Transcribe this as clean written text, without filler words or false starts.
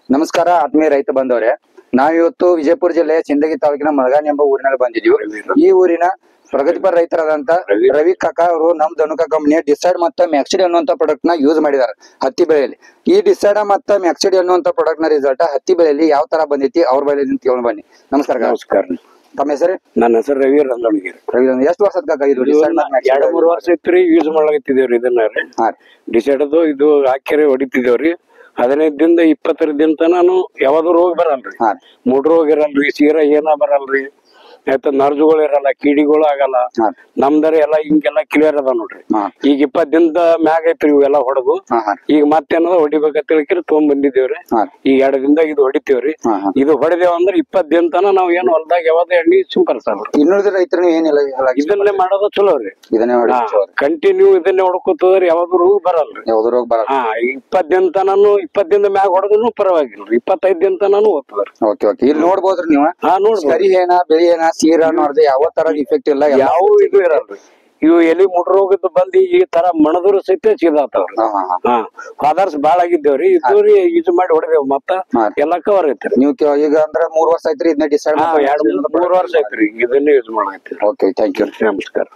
ನಮಸ್ಕಾರ ಆತ್ಮೀಯ ರೈತ ಬಂದವರೇ, ನಾವಿವತ್ತು ವಿಜಯಪುರ ಜಿಲ್ಲೆಯ ಸಿಂದಗಿ ತಾಲೂಕಿನ ಮಳಗಾನಿ ಎಂಬ ಊರಿನಲ್ಲಿ ಬಂದಿದ್ದೀವಿ. ಈ ಊರಿನ ಪ್ರಗತಿಪರ ರೈತರಾದಂತ ರವಿ ಕಾಕಾ ಅವರು ನಮ್ ಧನುಕಾ ಕಂಪನಿಯ ಡಿಸೈಡ್ ಮತ್ತು ಮ್ಯಾಕ್ಸಿಡ್ ಅನ್ನುವಂತ ಪ್ರಾಡಕ್ಟ್ ನ ಯೂಸ್ ಮಾಡಿದ್ದಾರೆ ಹತ್ತಿ ಬೆಳೆಯಲ್ಲಿ. ಈ ಡಿಸೈಡ್ ಮತ್ತು ಮ್ಯಾಕ್ಸಿಡ್ ಅನ್ನುವಂತ ಪ್ರಾಡಕ್ಟ್ ನ ರಿಸಲ್ಟ್ ಹತ್ತಿ ಬೆಳೆಯಲ್ಲಿ ಯಾವ ತರ ಬಂದೈತಿ ಅವ್ರ ಬೆಳೆಯಿಂದ ಕೇಳಿ ಬನ್ನಿ. ನಮಸ್ಕಾರ. ನಮಸ್ಕಾರ. ತಮ್ಮ ಹೆಸರು? ನನ್ನ ಹೆಸರು ರವಿ ರಂಗಣಿಗೆ. ಎಷ್ಟು ವರ್ಷದ ಕಾಕ ಇದು? 2-3 ವರ್ಷ ಇತ್ರಿ ಯೂಸ್ ಮಾಡ್ಲತ್ತಿದೇವ್ರಿ ಇದನ್ನ. ಡಿಸೈಡ್ ಇದು ಹಾಕ್ಯಾರೆ ಹೊಡಿತಿದೇವ್ರಿ. 15 ದಿಂದ 20 ದಿನ ತನಾನು ಯಾವ್ದು ರೋಗ ಬರಲ್ರಿ, ಮೂಡ್ ರೋಗ ಇರಲ್ರಿ, ಸೀರ ಏನ ಬರಲ್ರಿ, ಆಯ್ತ ನರ್ಜುಗಳು ಇರಲ್ಲ, ಕೀಡಿಗಳು ಆಗಲ್ಲ. ನಮ್ದರ ಎಲ್ಲಾ ಹಿಂಗೆಲ್ಲಾ ಕ್ಲಿಯರ್ ಅದ ನೋಡ್ರಿ. ಈಗ 20 ದಿನದ ಮ್ಯಾಗ ಐತ್ರಿ ಇವೆಲ್ಲಾ ಹೊಡೆದು. ಈಗ ಮತ್ತೇನದ ಹೊಡಿಬೇಕಂತ ಹೇಳಿಕಿ ತೊಗೊಂಡ್ ಬಂದಿದ್ದೇವ್ರಿ. ಈಗ 2 ದಿನದಾಗ ಇದು ಹೊಡಿತೇವ್ರಿ. ಇದು ಹೊಡೆದೇವ ಅಂದ್ರ 20 ದಿನ ತನ ನಾವ್ ಏನ್ ಹೊಲ್ದಾಗ ಯಾವ್ದು ಎಣ್ಣೆ ಸಿಂಪಡಿಸಲ್ಲ. ಇನ್ನುಳಿದ ರೈತರು ಏನಿಲ್ಲ, ಇದನ್ನೇ ಮಾಡೋದು ಚಲೋ ರೀ. ಕಂಟಿನ್ಯೂ ಇದನ್ನೇ ಹೊಡ್ಕೋತದ್ರಿ ಯಾವ್ದು ರೋಗ ಬರಲ್ರಿ. 20 ದಿನ ತನಾನು 20 ದಿನದ ಮ್ಯಾಗ ಹೊಡೆದ್ರು ಪರವಾಗಿಲ್ರಿ. 25 ದಿನ ತನಾನು ಹೋಗ್ತದ್ರಿ. ಇಲ್ಲಿ ನೋಡ್ಬೋದ್ರಿ ನೀವು. ನೋಡ್ರಿ ಏನ ಬೆಳಿ ಏನ ಸೀರ ನೋಡ್ದೆ ಯಾವ ತರದ ಇಫೆಕ್ಟ್ ಇಲ್ಲ, ಯಾವ ಇದು ಇರಲ್ರಿ. ಇವು ಎಲಿ ಮುಟ್ರೋಗದ ಬಂದಿ ಈ ತರ ಮಣದ್ರು ಸಹಿತ ಸೀದಾತವ್ರಿ. ಫಾದರ್ಸ್ ಬಾಳ ಆಗಿದ್ದೇವ್ರಿ. ಇದ್ರಿ ಯೂಸ್ ಮಾಡಿ ಹೊಡೆದೇವ್ ಮತ್ತ ಎಲ್ಲಾ ಕವರ್ ಐತ್ರಿ. ನೀವು ಈಗ ಅಂದ್ರ 3 ವರ್ಷ ಐತ್ರಿ ಇದನ್ನ ಡಿಸೈಡ್? 2-3 ವರ್ಷ ಐತ್ರಿ ಇದನ್ನೇ ಯೂಸ್ ಮಾಡೈತ್ರಿ. Okay, thank you. ನಮಸ್ಕಾರ.